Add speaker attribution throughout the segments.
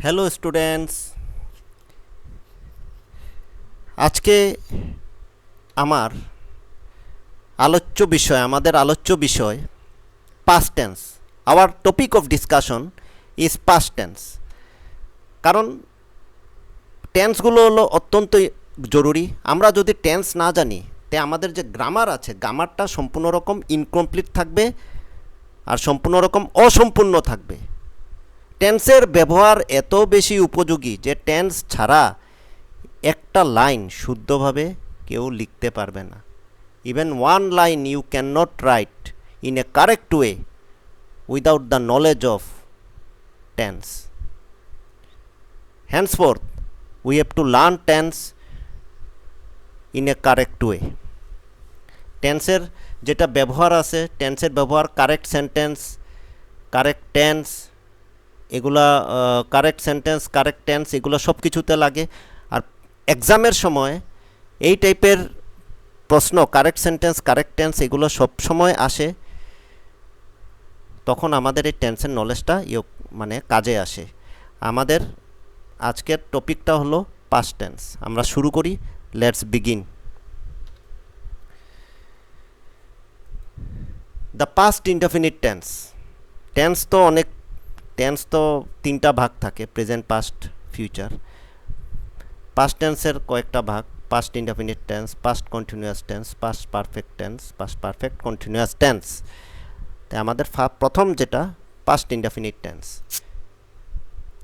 Speaker 1: Hello students, আজকে আমার আমাদের আলোচ্য বিষয় past tense. Our topic of discussion is past tense. কারণ টেন্সগুলো হলো অত্যন্ত জরুরি। আমরা যদি টেন্স না জানি তে আমাদের যে গ্রামার আছে, গ্রামারটা সম্পূর্ণ রকম ইনকমপ্লিট থাকবে আর সম্পূর্ণ রকম অসম্পূর্ণ থাকবে। টেন্সের ব্যবহার এত বেশি উপযোগী যে টেন্স ছাড়া একটা লাইন শুদ্ধভাবে কেউ লিখতে পারবে না। Even one line you can not write in a correct way without the knowledge of tense. henceforth we have to learn tense in a correct way. টেন্সের যেটা ব্যবহার আছে, টেন্সের ব্যবহার কারেক্ট সেন্টেন্স, কারেক্ট টেন্স, এগুলা কারেক্ট সেন্টেন্স, কারেক্ট টেন্স, এগুলো সব কিছুতে লাগে। আর এক্সামের সময় এই টাইপের প্রশ্ন, কারেক্ট সেন্টেন্স, কারেক্ট টেন্স, এগুলো সব সময় আসে। তখন আমাদের এই টেন্সের নলেজটা কাজে আসে। আমাদের আজকের টপিকটা হলো পাস্ট টেন্স। আমরা শুরু করি। Let's begin. The past indefinite tense. Tense তো তিনটা ভাগ থাকে: প্রেজেন্ট, পাস্ট, ফিউচার। পাস্ট টেন্সের কয়েকটা ভাগ: past indefinite tense, past continuous tense, past perfect tense, past perfect continuous tense. তাই আমাদের প্রথম যেটা পাস্ট ইনডেফিনিট টেন্স,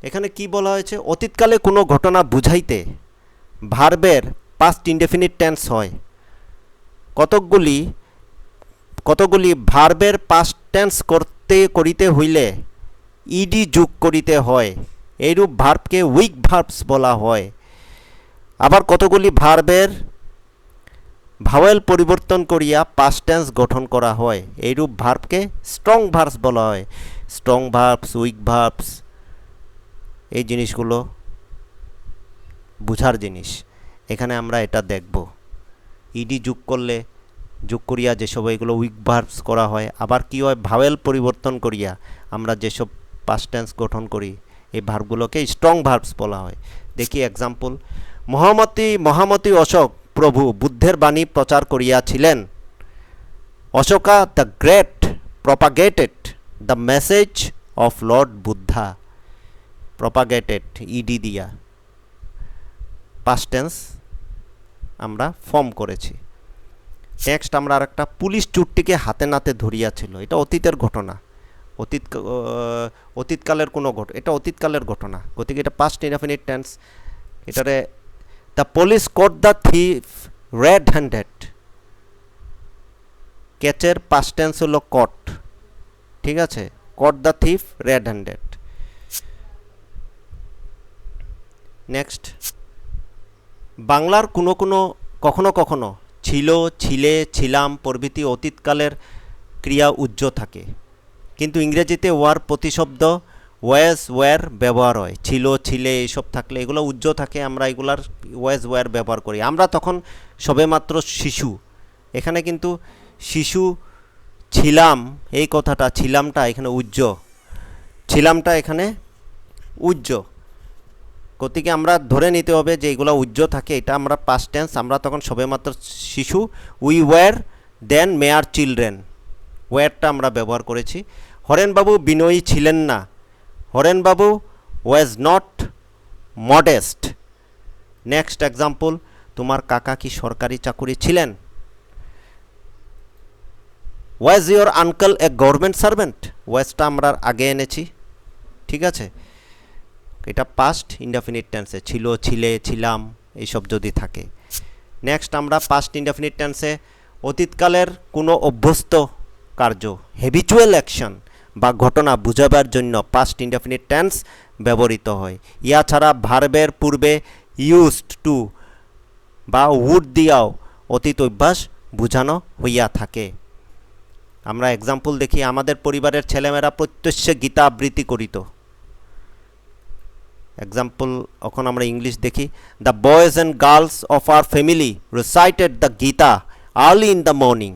Speaker 1: এখানে কি বলা হয়েছে? অতীতকালে কোনো ঘটনা বুঝাইতে ভার্বের পাস্ট ইনডেফিনিট টেন্স হয়। কতগুলি ভার্বের পাস্ট টেন্স করিতে হইলে ইডি যোগ করিতে হয়। এইরূপ ভার্বকে উইক ভার্বস বলা হয়। আবার কতগুলি ভার্বের ভাওয়েল পরিবর্তন করিয়া পাস্ট টেন্স গঠন করা হয়। এইরূপ ভার্বকে স্ট্রং ভার্বস বলা হয়। স্ট্রং ভার্বস, উইক ভার্বস, এই জিনিসগুলো বুঝার জিনিস। এখানে আমরা এটা দেখব। ইডি যোগ করিয়া যেসব এগুলো উইক ভার্বস করা হয়। আবার কি হয়? ভাওয়েল পরিবর্তন করিয়া আমরা যেসব পাস্ট টেন্স গঠন করি, এই ভার্বগুলোকে স্ট্রং ভার্বস বলা হয়। দেখি এক্সাম্পল। মহামতি অশোক প্রভু বুদ্ধের বাণী প্রচার করিয়াছিলেন। Ashoka the great propagated the message of lord Buddha. Propagated ED দিয়া পাস্ট টেন্স আমরা ফর্ম করেছি। নেক্সট আমরা আরেকটা, পুলিশ চুরটিকে হাতে নাতে ধরিয়াছিল। এটা অতীতের ঘটনা, অতীতকালের কোনো এটা অতীতকালের ঘটনা, গতিকে এটা পাস্ট ইনডেফিনিট টেন্স। এটারে the police caught the thief red handed. ক্যাচের পাস্ট টেন্স হলো কট, ঠিক আছে? Caught the thief red handed. Next, বাংলার কখনো কখনো ছিল, ছিলে, ছিলাম প্রভৃতি অতীতকালের ক্রিয়া উজ্জ থাকে, কিন্তু ইংরেজিতে ওয়ার প্রতিশব্দ ওয়েজ ওয়্যার ব্যবহার হয়। ছিল, ছিলে এইসব থাকলে এগুলো উজ্জ থাকে, আমরা এগুলার ওয়েজ ওয়্যার ব্যবহার করি। আমরা তখন সবেমাত্র শিশু। এখানে কিন্তু শিশু, ছিলাম, এই কথাটা ছিলামটা এখানে উজ্জ, ছিলামটা এখানে উজ্জ। গতিকে আমরা ধরে নিতে হবে যে এগুলো উজ্জ থাকে, এটা আমরা পাস্ট টেন্স। আমরা তখন সবেমাত্র শিশু। We were then mere children, ওয়্যারটা আমরা ব্যবহার করেছি। হরেনবাবু বিনয়ী ছিলেন না। Harenbabu was not modest. Next example, তোমার কাকা কি সরকারি চাকুরি ছিলেন? Was your uncle a government servant. ওয়াজটা আমরা আগে এনেছি, ঠিক আছে? এটা পাস্ট ইনডেফিনিট টেন্সে ছিল, ছিলে, ছিলাম এইসব যদি থাকে। নেক্সট আমরা পাস্ট ইনডেফিনিট টেন্সে অতীতকালের কোনো অভ্যস্ত কার্য, হ্যাবিচুয়াল অ্যাকশন বা ঘটনা বুঝাবার জন্য পাস্ট ইনডেফিনিট টেন্স ব্যবহৃত হয়। ইয়া ছাড়া ভার্বের পূর্বে ইউজড টু বা উড দিয়াও অতীত অভ্যাস বুঝানো হইয়া থাকে। আমরা এক্সাম্পল দেখি। আমাদের পরিবারের ছেলেমেয়েরা প্রত্যুষে গীতা আবৃত্তি করিত। এক্সাম্পল এখন আমরা ইংলিশ দেখি। The boys and girls of our family recited the Gita early in the morning.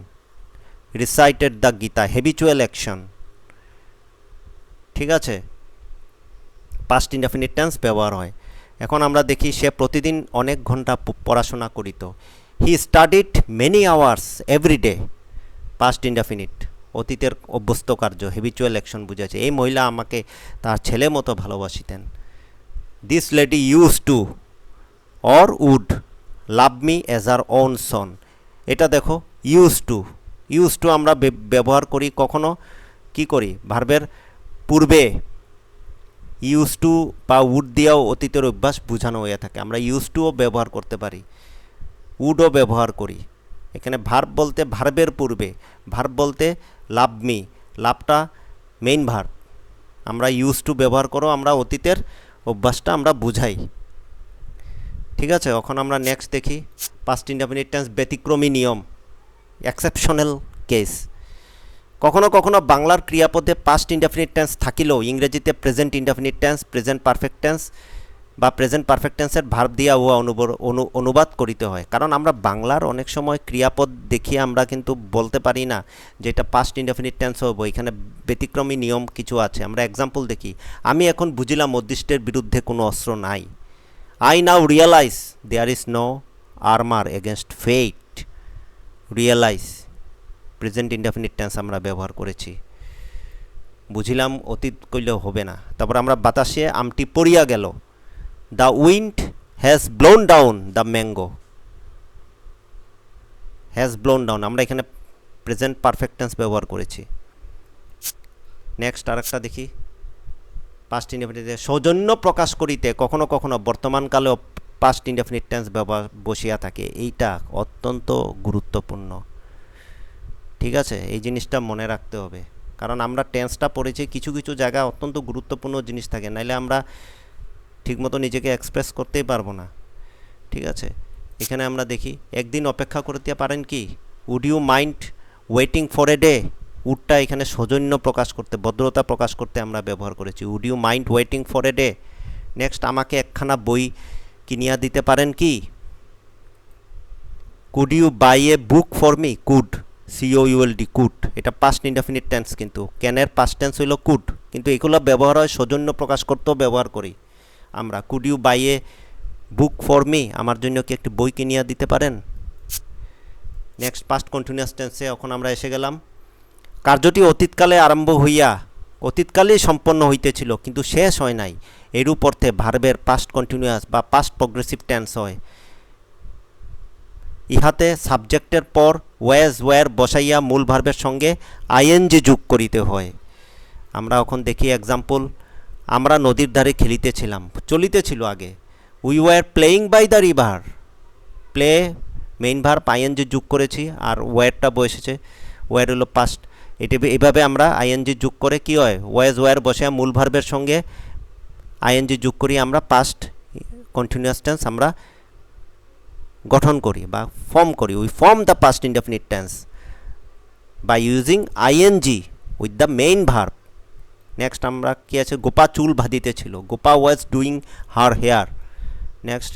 Speaker 1: Recited the Gita, habitual action, ঠিক আছে? পাস্ট ইনডেফিনিট টেন্স ব্যবহার হয়। এখন আমরা দেখি সে প্রতিদিন অনেক ঘন্টা পড়াশোনা করিত। হি studied many hours every day, past indefinite, অতীতের অভ্যস্ত কার্য, হ্যাবিচুয়াল অ্যাকশন বুঝাচ্ছে। এই মহিলা আমাকে তার ছেলে মতো ভালোবাসিতেন। This lady used to or would love me as her own son. এটা দেখো ইউজ টু আমরা ব্যবহার করি কখনো কি করি, ভার্বের পূর্বে ইউজ টু বা উড দিয়েও অতীতের অভ্যাস বোঝানো হয়ে থাকে। আমরা ইউজ টুও ব্যবহার করতে পারি, উডও ব্যবহার করি। এখানে ভার্ব বলতে ভার্বের পূর্বে, ভার্ব বলতে লাভ মি, লাভটা মেইন ভার্ব, আমরা ইউজ টু ব্যবহার করো, আমরা অতীতের অভ্যাসটা আমরা বুঝাই। ঠিক আছে, এখন আমরা নেক্সট দেখি পাস্ট ইনডেফিনিট টেন্স ব্যতিক্রমী নিয়ম, এক্সেপশনাল কেস। কখনো কখনো বাংলার ক্রিয়াপদে পাস্ট ইনডেফিনিট টেন্স থাকিলেও ইংরেজিতে present indefinite tense, present perfect tense বা প্রেজেন্ট পারফেক্ট টেন্সের ভার্ব দিয়া উহা অনুবাদ করিতে হয়। কারণ আমরা বাংলার অনেক সময় ক্রিয়াপদ দেখিয়ে আমরা কিন্তু বলতে পারি না যে এটা পাস্ট ইনডেফিনিট টেন্স হবো, এখানে ব্যতিক্রমী নিয়ম কিছু আছে। আমরা এক্সাম্পল দেখি। আমি এখন বুঝিলাম অদৃষ্টের বিরুদ্ধে কোনো অস্ত্র নাই। I now realise there is no armour against fate. Realise present indefinite tense আমরা ব্যবহার করেছি। বুঝিলাম অতীত কইলেও হবে না। তারপর আমরা বাতাসে আমটি পড়িয়া গেল, the wind has blown down the mango. Has blown down আমরা এখানে প্রেজেন্ট পারফেক্ট টেন্স ব্যবহার করেছি। নেক্সট আরেকটা দেখি, পাস্ট ইনডেফিনিট সৌজন্য প্রকাশ করিতে কখনো কখনো বর্তমানকালেও পাস্ট ইনডেফিনিট টেন্স ব্যবহার বসিয়া থাকে। এইটা অত্যন্ত গুরুত্বপূর্ণ। ঠিক আছে, এই জিনিসটা মনে রাখতে হবে, কারণ আমরা টেন্সটা পড়েছি, কিছু কিছু জায়গায় অত্যন্ত গুরুত্বপূর্ণ জিনিস থাকে, নাইলে আমরা ঠিকমতো নিজেকে এক্সপ্রেস করতেই পারবো না। ঠিক আছে, এখানে আমরা দেখি একদিন অপেক্ষা করতে পারেন কি, would you mind waiting for a day. উডটা এখানে সৌজন্য প্রকাশ করতে, ভদ্রতা প্রকাশ করতে আমরা ব্যবহার করেছি। Would you mind waiting for a day. Next, আমাকে একখানা বই কিনিয়া দিতে পারেন কি, could you buy a book for me. Could, COULD, could, এটা পাস্ট ইনডেফিনিট টেন্স, কিন্তু ক্যানের পাস্ট টেন্স হইল কুড, কিন্তু এগুলো ব্যবহার হয় সৌজন্য প্রকাশ করতেও ব্যবহার করি আমরা। Could you buy a book for me, আমার জন্য কি একটি বই কিনিয়া দিতে পারেন। নেক্সট, পাস্ট কন্টিনিউয়াস টেন্সে এখন আমরা এসে গেলাম। কার্যটি অতীতকালে আরম্ভ হইয়া অতীতকালেই সম্পন্ন হইতেছিল কিন্তু শেষ হয় নাই, এরূপ অর্থে ভার্বের পাস্ট কন্টিনিউয়াস বা পাস্ট প্রগ্রেসিভ টেন্স হয়। ইহাতে সাবজেক্টের পর ওয়াজ ওয়্যার বসাইয়া মূল ভার্বের সঙ্গে আইএনজি যোগ করিতে হয়। আমরা এখন দেখি এক্সাম্পল। আমরা নদীর ধারে খেলিতেছিলাম, চলিতেছিল আগে। We were playing by the river, play main verb ING যোগ করেছি, আর ওয়্যারটা বসেছে, ওয়্যার হলো পাস্ট। এটা এইভাবে আমরা আইএনজি যোগ করে কি হয়, ওয়াজ ওয়্যার বসে মূল ভার্বের সঙ্গে আইএনজি যোগ করি আমরা পাস্ট কন্টিনিউয়াস টেন্স আমরা গঠন করি বা ফর্ম করি। We form the past indefinite tense by using ING with the main verb. Next আমরা কি আছে, গোপা চুল বাঁধিতেছিল, Gopa was doing her hair. Next,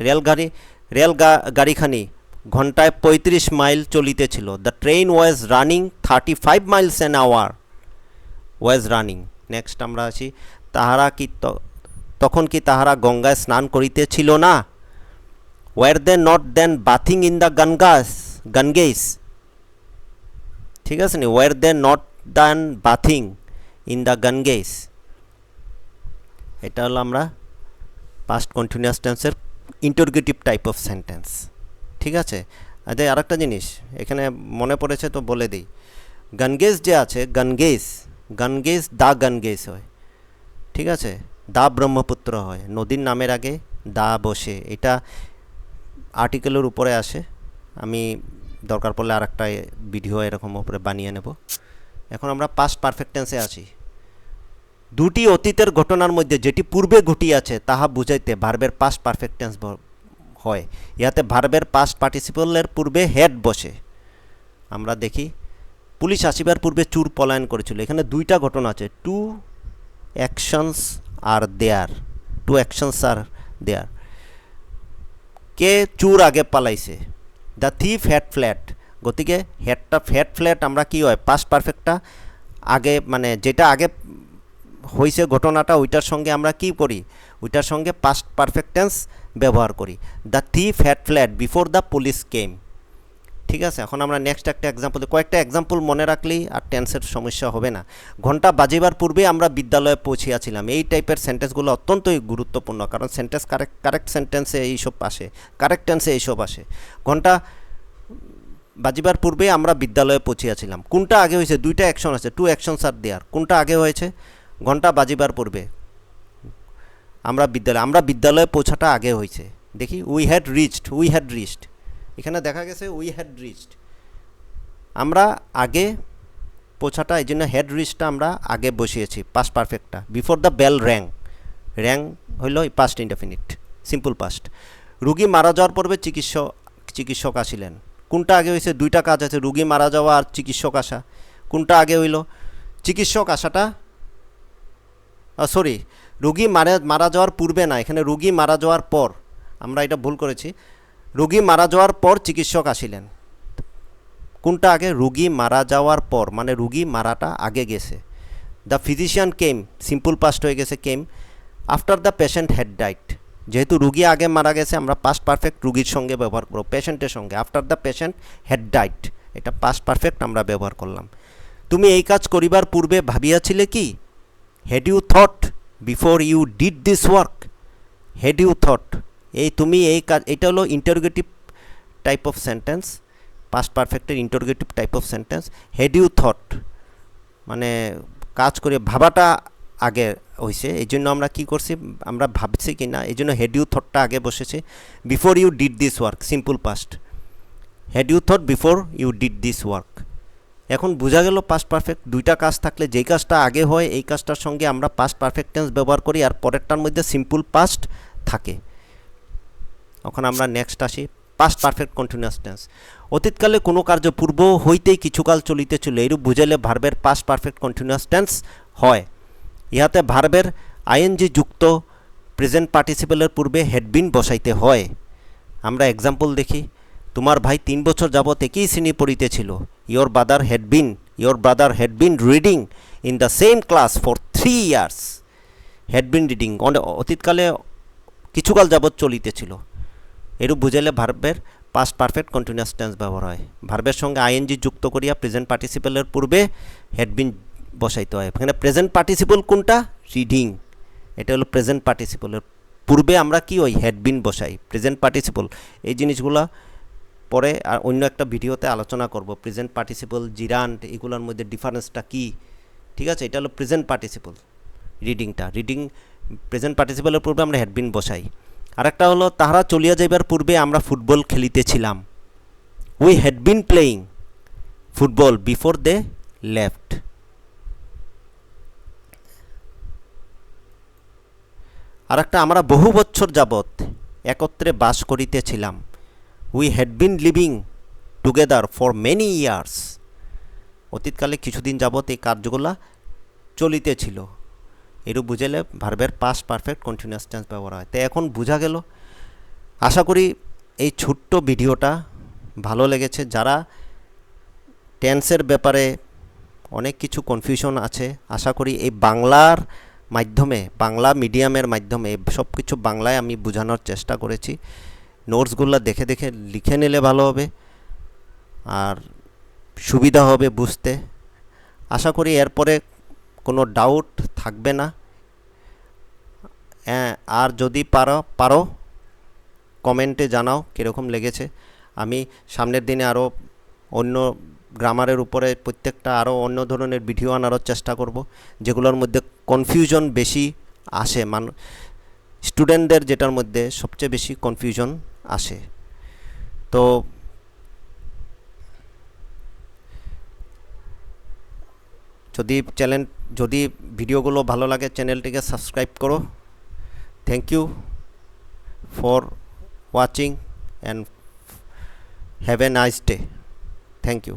Speaker 1: রেলগাড়িখানি ঘন্টায় 35 মাইল চলিতেছিল, the train was running 35 miles an hour. Was running. Next আমরা আছি, তাহারা কি তখন কি তাহারা গঙ্গায় স্নান করিতেছিল না। Were they not then bathing in the Ganges. ঠিক আছে নি, were they not then bathing in the Ganges. এটা হলো আমরা পাস্ট কন্টিনিউয়াস টেন্সের ইন্টারোগেটিভ টাইপ অফ সেন্টেন্স। ঠিক আছে, আচ্ছা আরেকটা জিনিস এখানে মনে পড়েছে তো বলে দিই। গানগেস যে আছে, গানগেস দা গানগেস হয়। ঠিক আছে, দা ব্রহ্মপুত্র হয়, নদীর নামের আগে দা বসে, এটা আর্টিকেলের উপরে আসে। আমি দরকার পড়লে আর একটা ভিডিও এরকম উপরে বানিয়ে নেব। এখন আমরা পাস্ট পারফেক্ট টেন্সে আছি। দুটি অতীতের ঘটনার মধ্যে যেটি পূর্বে ঘটিয়াছে তাহা বুঝাইতে ভার্বের পাস্ট পারফেক্ট টেন্স হয়। ইহাতে ভার্বের পাস্ট পার্টিসিপলের পূর্বে হেড বসে। আমরা দেখি, পুলিশ আসিবার পূর্বে চোর পলায়ন করেছিল। এখানে দুইটা ঘটনা আছে, টু অ্যাকশনস আর দেয়ার। কে চোর আগে পালাইছে, দ্য থিফ হ্যাড ফ্ল্যাট। গতিকে হ্যাড ফ্ল্যাট আমরা কি হয়, পাস্ট পারফেক্টটা আগে, মানে যেটা আগে হয়েছে ঘটনাটা ওইটার সঙ্গে আমরা কি করি, ওইটার সঙ্গে পাস্ট পারফেক্ট টেন্স ব্যবহার করি। The thief had fled before the police came. ঠিক আছে, এখন আমরা নেক্সট একটা এক্সাম্পল, কয়েকটা এক্সাম্পল মনে রাখলেই আর টেন্সের সমস্যা হবে না। ঘন্টা বাজিবার পূর্বে আমরা বিদ্যালয়ে পৌঁছিয়াছিলাম। এই টাইপের সেন্টেন্সগুলো অত্যন্তই গুরুত্বপূর্ণ, কারণ সেন্টেন্স কারেক্ট সেন্টেন্সে এইসব আসে, কারেক্ট টেন্সে এইসব আসে। ঘন্টা বাজিবার পূর্বে আমরা বিদ্যালয়ে পৌঁছিয়াছিলাম। কোনটা আগে হয়েছে? দুইটা অ্যাকশন আছে, টু অ্যাকশনস আর দেয়ার। কোনটা আগে হয়েছে? ঘন্টা বাজিবার পূর্বে আমরা বিদ্যালয়ে পৌঁছাটা আগে হয়েছে। দেখি, উই হ্যাড রিচড, এখানে দেখা গেছে উই হ্যাড রিচড, আমরা আগে পৌঁছাটা, এই জন্য হ্যাড রিচটা আমরা আগে বসিয়েছি, পাস্ট পারফেক্টটা। বিফোর দ্য বেল র্যাং হইল পাস্ট ইনডেফিনিট, সিম্পল পাস্ট। রুগী মারা যাওয়ার পূর্বে চিকিৎসক আসিলেন। কোনটা আগে হয়েছে? দুইটা কাজ আছে, রুগী মারা যাওয়া আর চিকিৎসক আসা। কোনটা আগে হইল? চিকিৎসক আসাটা, সরি, রুগী মারা যাওয়ার পূর্বে না, এখানে রুগী মারা যাওয়ার পর, আমরা এটা ভুল করেছি। রুগী মারা যাওয়ার পর চিকিৎসক আসিলেন। কোনটা আগে? রুগী মারা যাওয়ার পর, মানে রুগী মারাটা আগে গেছে। The physician came, simple past হয়ে গেছে came. After the patient had died, যেহেতু রুগী আগে মারা গেছে আমরা পাস্ট পারফেক্ট রুগীর সঙ্গে ব্যবহার করব, পেশেন্টের সঙ্গে। After the patient had died, এটা পাস্ট পারফেক্ট আমরা ব্যবহার করলাম। তুমি এই কাজ করিবার পূর্বে ভাবিয়াছিলে কি? Had you thought before you did this work? Had you thought, তুমি এই কাজ, এটা হলো interrogative type of sentence, past পারফেক্টের interrogative type of sentence. Had you thought মানে কাজ করে ভাবাটা আগে হয়েছে, এই জন্য আমরা কী করছি, আমরা ভাবছি কি না, এই জন্য হ্যাড ইউ থটটা আগে বসেছে। Before you did this work, simple past. Had you thought before you did this work. এখন বোঝা গেল পাস্ট পারফেক্ট, দুইটা কাজ থাকলে যেই কাজটা আগে হয় এই কাজটার সঙ্গে আমরা পাস্ট পারফেক্ট টেন্স ব্যবহার করি, আর পরেরটার মধ্যে সিম্পল পাস্ট থাকে। এখন আমরা নেক্সট আসি, পাস্ট পারফেক্ট কন্টিনিউয়াস টেন্স। অতীতকালে কোনো কার্য পূর্ব হইতেই কিছুকাল চলিতেছিল, এইরূপ বুঝাইলে ভার্বের পাস্ট পারফেক্ট কন্টিনিউয়াস টেন্স হয়। ইহাতে ভার্বের আইএনজি যুক্ত প্রেজেন্ট পার্টিসিপেলের পূর্বে হ্যাডবিন বসাইতে হয়। আমরা এক্সাম্পল দেখি। তোমার ভাই 3 বছর যাবৎ একই শ্রেণী পড়িতেছিল। Your brother had been reading in the same class for 3 years. Had been reading অতীতকালে কিছুকাল যাবৎ চলিতেছিল, এরূপ বুঝাইলে ভার্বের পাস্ট পারফেক্ট কন্টিনিউয়াস টেন্স ব্যবহার হয়। ভার্বের সঙ্গে আইএনজি যুক্ত করিয়া প্রেজেন্ট পার্টিসিপেলের পূর্বে হ্যাডবিন বসাইতে হয়। এখানে প্রেজেন্ট পার্টিসিপল কোনটা? রিডিং, এটা হলো প্রেজেন্ট পার্টিসিপলের পূর্বে আমরা কি ওই হ্যাডবিন বসাই, প্রেজেন্ট পার্টিসিপল। এই জিনিসগুলো পরে আর অন্য একটা ভিডিওতে আলোচনা করব। প্রেজেন্ট পার্টিসিপল, জিরান্ট, এগুলোর মধ্যে ডিফারেন্সটা কী, ঠিক আছে। এটা হলো প্রেজেন্ট পার্টিসিপল, রিডিং প্রেজেন্ট পার্টিসিপলের পূর্বে আমরা হ্যাডবিন বসাই। আরেকটা হলো তাহারা চলিয়া যাইবার পূর্বে আমরা ফুটবল খেলিতেছিলাম। We had been playing football before they left. আরেকটা, আমরা বহু বছর যাবৎ একত্রে বাস করিতেছিলাম। We had been living together for many years. অতীতকালে কিছুদিন যাবৎ এই কার্যগুলা চলিতেছিল, এরূপ বুঝাইলে ভার্বের পাস্ট পারফেক্ট কন্টিনিউয়াস টেন্স ব্যবহার হয়। তো এখন বোঝা গেল। আশা করি এই ছোট্ট ভিডিওটা ভালো লেগেছে। যারা টেন্সের ব্যাপারে অনেক কিছু কনফিউশন আছে, আশা করি এই বাংলার মাধ্যমে, বাংলা মিডিয়ামের মাধ্যমে সব কিছু বাংলায় আমি বোঝানোর চেষ্টা করেছি। নোটসগুলো দেখে দেখে লিখে নিলে ভালো হবে আর সুবিধা হবে বুঝতে। আশা করি এরপরে কোনো ডাউট থাকবে না। আর যদি পারো কমেন্টে জানাও কীরকম লেগেছে। আমি সামনের দিনে আরও অন্য গ্রামারের উপরে প্রত্যেকটা আরও অন্য ধরনের ভিডিও আনারও চেষ্টা করব, যেগুলোর মধ্যে কনফিউশন বেশি আসে, স্টুডেন্টদের যেটার মধ্যে সবচেয়ে বেশি কনফিউশন আসে। তো যদি ভিডিওগুলো ভালো লাগে চ্যানেলটিকে সাবস্ক্রাইব করো। Thank you for watching and have a nice day. Thank you.